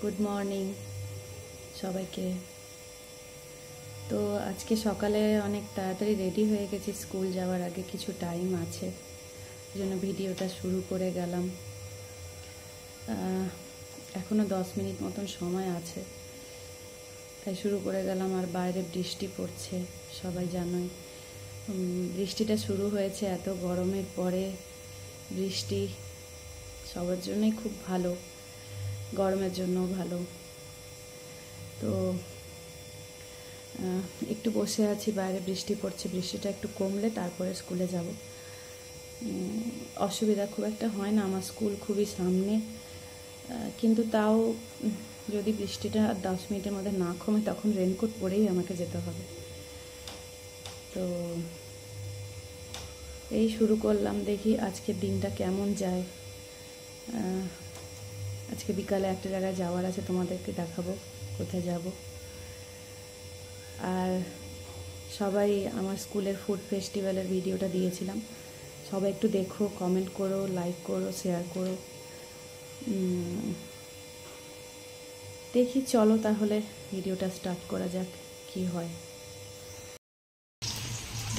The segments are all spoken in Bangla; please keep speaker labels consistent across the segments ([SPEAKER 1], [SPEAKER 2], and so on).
[SPEAKER 1] গুড মর্নিং সবাইকে। তো আজকে সকালে অনেক তাড়াতাড়ি রেডি হয়ে গেছি, স্কুল যাওয়ার আগে কিছু টাইম আছে, এই জন্য ভিডিওটা শুরু করে গেলাম। এখনও 10 মিনিট মতন সময় আছে, তাই শুরু করে গেলাম। আর বাইরে বৃষ্টি পড়ছে, সবাই জানোই। বৃষ্টিটা শুরু হয়েছে এত গরমের পরে, বৃষ্টি সবার জন্যই খুব ভালো, গরমের জন্যও ভালো। তো একটু বসে আছি, বাইরে বৃষ্টি পড়ছে, বৃষ্টিটা একটু কমলে তারপরে স্কুলে যাব। অসুবিধা খুব একটা হয় না, আমার স্কুল খুবই সামনে, কিন্তু তাও যদি বৃষ্টিটা 10 মিনিটের মধ্যে না কমে তখন রেনকোট পরেই আমাকে যেতে হবে। তো এই শুরু করলাম, দেখি আজকের দিনটা কেমন যায়। আজকে বিকালে একটা জায়গায় যাওয়ার আছে, তোমাদেরকে দেখাবো কোথায় যাব। আর সবাই আমার স্কুলের ফুড ফেস্টিভ্যালের ভিডিওটা দিয়েছিলাম, সবাই একটু দেখো, কমেন্ট করো, লাইক করো, শেয়ার করো। দেখি চলো তাহলে ভিডিওটা স্টার্ট করা যাক, কি হয়।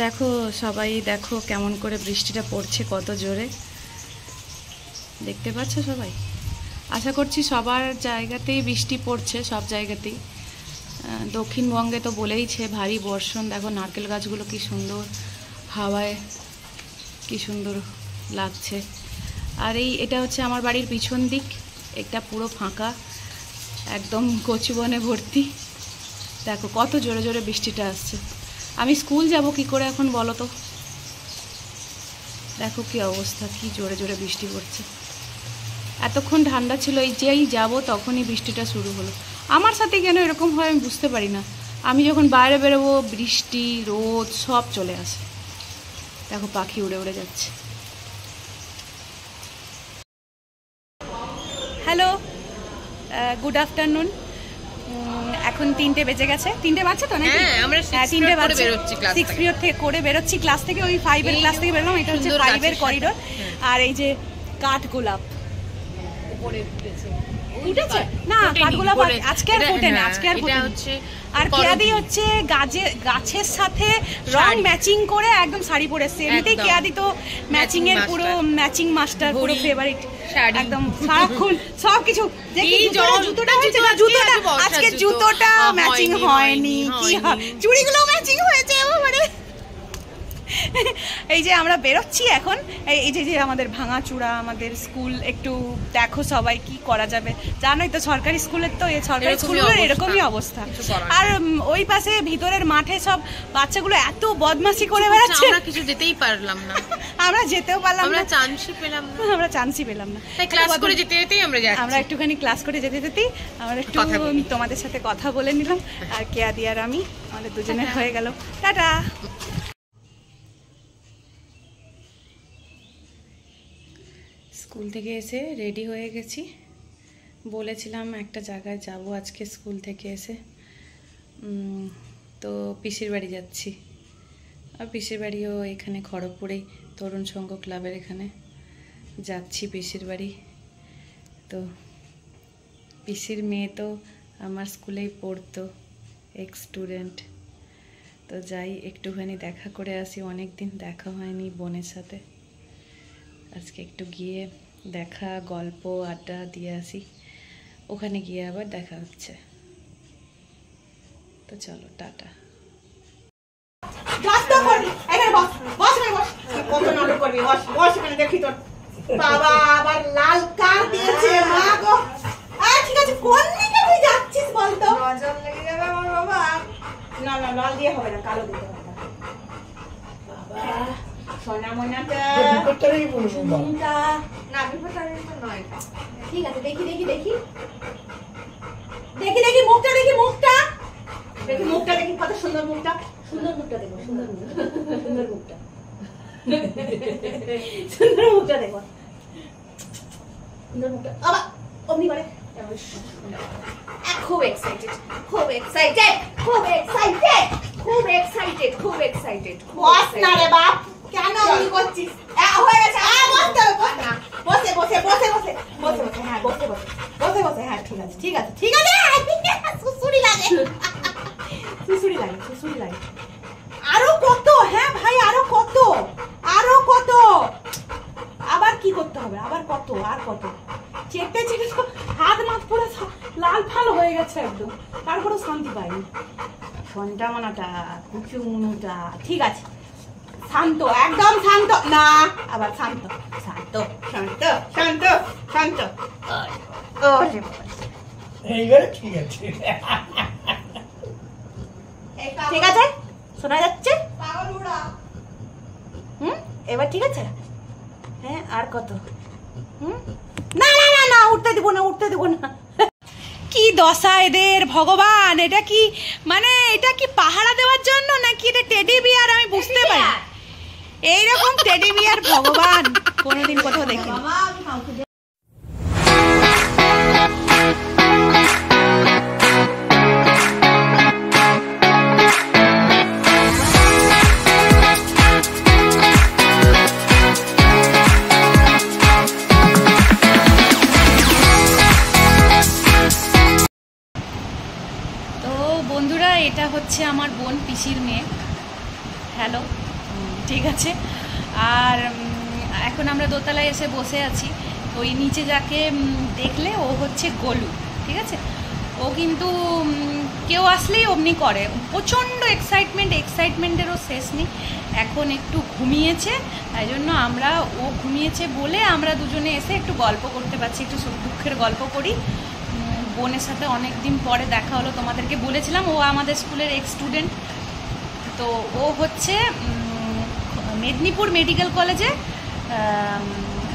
[SPEAKER 1] দেখো সবাই, দেখো কেমন করে বৃষ্টিটা পড়ছে, কত জোরে দেখতে পাচ্ছ সবাই। আশা করছি সবার জায়গাতেই বৃষ্টি পড়ছে, সব জায়গাতেই। দক্ষিণবঙ্গে তো বলেইছে ভারী বর্ষণ। দেখো নারকেল গাছগুলো কি সুন্দর হাওয়ায়, কি সুন্দর লাগছে। আর এটা হচ্ছে আমার বাড়ির পিছন দিক, এটা পুরো ফাঁকা, একদম কচু বনে ভর্তি। দেখো কত জোরে জোরে বৃষ্টিটা আসছে। আমি স্কুল যাব কি করে এখন বলো তো। দেখো কি অবস্থা, কি জোরে জোরে বৃষ্টি পড়ছে। এতক্ষণ ঠান্ডা ছিল, এই যেই যাব তখনই বৃষ্টিটা শুরু হলো। আমার সাথে কেন এরকম হয় আমি বুঝতে পারি না। আমি যখন বাইরে বেরোবো বৃষ্টি রোদ সব চলে আসে। দেখো পাখি উড়ে উড়ে যাচ্ছে। Hello, good afternoon. এখন 3টে বেজে গেছে, 3টে বাজছে তো নাকি?
[SPEAKER 2] হ্যাঁ, আমরা 3টে বাজে বেরোচ্ছি ক্লাস থেকে।
[SPEAKER 1] 6 পিরিয়ড থেকে করে বেরোচ্ছি ক্লাস থেকে, ওই 5 এর ক্লাস থেকে বেরোলাম। এটা হচ্ছে 5 এর করিডোর। আর এই যে কাঠ গোলাপ উপরে উঠেছে না, কাঠগোলাপ আজকে আর ফোটে না, আজকে আর ফোটে হচ্ছে। আর কেয়াদি হচ্ছে গাছের সাথে রং ম্যাচিং করে একদম শাড়ি পরে এসেছে। এমনিতেই কেয়াদি তো ম্যাচিং এর পুরো ম্যাচিং মাস্টার, পুরো ফেভারিট, একদম সারাক্ষণ সবকিছু। জুতোটা হয়েছে না, জুতোটা আজকে জুতোটা ম্যাচিং হয়নি, কি চুড়িগুলো ম্যাচিং হয়েছে। মানে এই যে আমরা বেরোচ্ছি এখন, এই যে আমাদের ভাঙাচূড়া আমাদের স্কুল, একটু দেখো সবাই কি করা যাবে। জানোই তো সরকারি স্কুলের তো সরকারি স্কুলের এরকমই অবস্থা। আর ওই পাশে ভিতরের মাঠে সব বাচ্চাগুলো এত বদমাশি করে বেড়াচ্ছে,
[SPEAKER 2] আমরা কিছু যেতেই পারলাম না।
[SPEAKER 1] আমরা যেতেও পারলাম না,
[SPEAKER 2] আমরা চান্সই পেলাম না। তাই ক্লাস করে যেতে যেতেই আমরা
[SPEAKER 1] একটুখানি ক্লাস করে যেতেই আমরা একটু তোমাদের সাথে কথা বলে নিলাম। আর কেয়াদি আর আমি, আমাদের দুজনের হয়ে গেল টাটা। স্কুল থেকে এসে রেডি হয়ে গেছি, বলেছিলাম একটা জায়গায় যাব আজকে স্কুল থেকে এসে। তো পিসির বাড়ি যাচ্ছি। আর পিসির বাড়িও এখানে খড়গপুরেই, তরুণ সংঘ ক্লাবের এখানে যাচ্ছি পিসির বাড়ি। তো পিসির মেয়ে তো আমার স্কুলেই পড়তো, এক্স স্টুডেন্ট। তো যাই একটুখানি দেখা করে আসি, অনেক দিন দেখা হয়নি বোনের সাথে। আজকে একটু গিয়ে দেখা, গল্প আড্ডা দিয়ে আসি, ওখানে গিয়ে আবার দেখা হচ্ছে। তো চলো টাটা।
[SPEAKER 3] বাবা আবার লাল কার দিয়েছে, মা গো। ঠিক আছে, কোন দিকে তুই যাচ্ছিস বলতো? নজর লেগে যাবে আমার বাবা। না না, লাল দিয়ে হবে না, কালো দিতে হবে। বাবা সোনা মোনাটা ঝুমটা না, বিপত্তারি তো নয়। ঠিক আছে, দেখি দেখি দেখি দেখি দেখি মুখটা, দেখি মুখটা, দেখি মুখটা, দেখি কত সুন্দর মুখটা, সুন্দর মুখটা দেখো, সুন্দর মুখটা, সুন্দর মুখটা, সুন্দর মুখটা দেখো, সুন্দর মুখটা। আবার অমনি করে খুব এক্সাইটেড, খুব এক্সাইটেড, খুব এক্সাইটেড, খুব এক্সাইটেড, খুব এক্সাইটেড। বস না রে বাপ, কেন অমনি করছিস? হয়ে গেছে, বস না বসে বসে বসে বসে বসে বসে হ্যাঁ বসে বসে বসে বসে হ্যাঁ ঠিক আছে ঠিক আছে ঠিক আছে সুসুরি লাগে সুসুরি লাগে সুসুরি লাগে আরো কত হ্যাঁ ভাই আরো কত আরো কত আবার কি করতে হবে আবার কত আর কত চেপে চেপে হাত মাত পুরো লাল ফাল হয়ে গেছে একদম তারপরে শান্তি পাইনি সন্টামানাটা কুচু মুনুটা ঠিক আছে শান্ত একদম শান্ত না আবার শান্ত শান্ত শান্ত শান্ত শান্ত
[SPEAKER 4] এইবারে ঠিক আছে
[SPEAKER 3] ঠিক আছে শোনা যাচ্ছে এবার ঠিক আছে হ্যাঁ আর কত না না না না উঠতে দিব না উঠতে দিব না
[SPEAKER 2] কি দশা এদের ভগবান এটা কি মানে এটা কি পাহারা দেওয়ার জন্য নাকি এটা টেডি বিয়ার আমি বুঝতে পারি এইরকম টেডি বিয়ার ভগবান কোনোদিন কোথাও দেখিনি বন্ধুরা এটা হচ্ছে আমার বোন পিসির মেয়ে হ্যালো ঠিক আছে আর এখন আমরা দোতলায় এসে বসে আছি ওই নিচে যাকে দেখলে ও হচ্ছে গোলু ঠিক আছে ও কিন্তু কেউ আসলেই অমনি করে প্রচণ্ড এক্সাইটমেন্টেরও শেষ নেই এখন একটু ঘুমিয়েছে তাই জন্য আমরা ও ঘুমিয়েছে বলে আমরা দুজনে এসে একটু গল্প করতে পারছি একটু সুখ দুঃখের গল্প করি বোনের সাথে অনেক দিন পরে দেখা হলো তোমাদেরকে বলেছিলাম ও আমাদের স্কুলের এক্স স্টুডেন্ট তো ও হচ্ছে মেদিনীপুর মেডিকেল কলেজে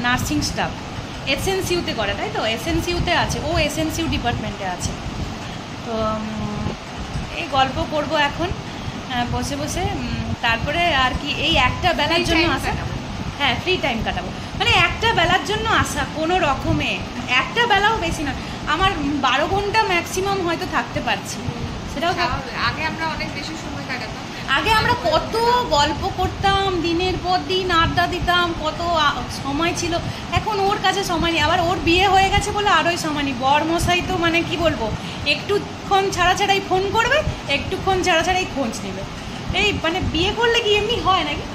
[SPEAKER 2] নার্সিং স্টাফ এসএনসিউতে করে তাই তো এসএনসিউতে আছে ও এসএনসিউ ডিপার্টমেন্টে আছে তো এই গল্প করব এখন বসে বসে তারপরে আর কি এই একটা বেলার জন্য আসা হ্যাঁ ফ্রি টাইম কাটাবো মানে একটা বেলার জন্য আসা কোনো রকমে একটা বেলাও বেশি না আমার 12 ঘন্টা ম্যাক্সিমাম হয়তো থাকতে পারছি সেটাও
[SPEAKER 1] আগে আমরা অনেক বেশি সময় কাটাতাম
[SPEAKER 2] আগে আমরা কত গল্প করতাম দিনের পর দিন আড্ডা দিতাম কত সময় ছিল এখন ওর কাছে সময় নেই আবার ওর বিয়ে হয়ে গেছে বলে আরোই সময় নেই বরমশাই তো মানে কি বলবো একটুক্ষণ ছাড়া ছাড়াই ফোন করবে একটুক্ষণ ছাড়া ছাড়াই খোঁজ নেবে এই মানে বিয়ে করলে কি এমনি হয় নাকি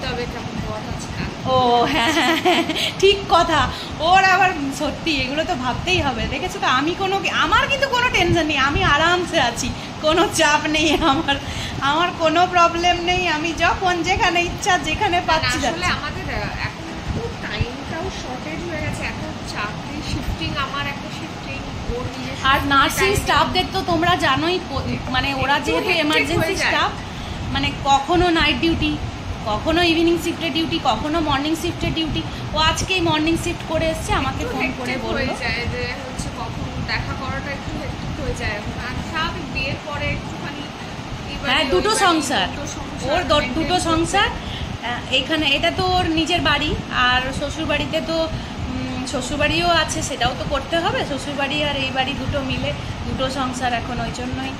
[SPEAKER 1] তবে কেমন বর আছে
[SPEAKER 2] ও হ্যাঁ ঠিক কথা ওর আবার সত্যি এগুলো তো ভাবতেই হবে দেখেছো তো আমার কিন্তু কোনো টেনশন নেই আমি আরামসে আছি কোনো চাপ নেই আমার কোনো প্রবলেম নেই আমি যখন যেখানে ইচ্ছা যেখানে পাচ্ছি
[SPEAKER 1] আসলে আমাদের এখন একটু টাইমটাও শর্টেজ হয়ে গেছে এখন চাকরি শিফটিং আমার একটা শিফটিং
[SPEAKER 2] আর নার্সিং স্টাফদের তো তোমরা জানোই মানে ওরা যেহেতু এমার্জেন্সি স্টাফ মানে কখনো নাইট ডিউটি কখনো ইভিনিং শিফটের ডিউটি কখনো মর্নিং শিফটের ডিউটি ও আজকেই মর্নিং শিফট করে এসছে আমাকে ফোন করে বললো
[SPEAKER 1] যে হচ্ছে কখন দেখা করাটা একটু হেক্টিক হয়ে যায় আর স্বাভাবিক বিয়ের পরে একটুখানি
[SPEAKER 2] হ্যাঁ দুটো সংসার ওর দুটো সংসার এখানে এটা তো ওর নিজের বাড়ি আর শ্বশুরবাড়িতে তো শ্বশুরবাড়িও আছে সেটাও তো করতে হবে শ্বশুরবাড়ি আর এই বাড়ি দুটো মিলে দুটো সংসার এখন ওই জন্যই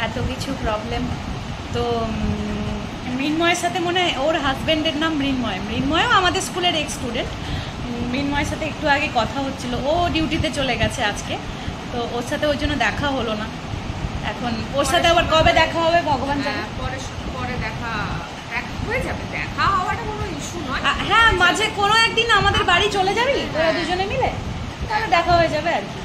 [SPEAKER 2] এত কিছু প্রবলেম তো মৃন্ময়ের সাথে মনে হয় ওর হাজব্যান্ডের নাম মৃন্ময়ও আমাদের স্কুলের এক্স স্টুডেন্ট মৃন্ময়ের সাথে একটু আগে কথা হচ্ছিল ও ডিউটিতে চলে গেছে আজকে তো ওর সাথে ওই জন্য দেখা হলো না এখন ওর সাথে আবার কবে দেখা হবে ভগবান জানে
[SPEAKER 1] পরে দেখা হয়ে যাবে দেখা হওয়াটা কোনো ইস্যু নয়
[SPEAKER 2] হ্যাঁ মাঝে কোনো একদিন আমাদের বাড়ি চলে যাবি তোরা দুজনে মিলে তাহলে দেখা হয়ে যাবে আর কি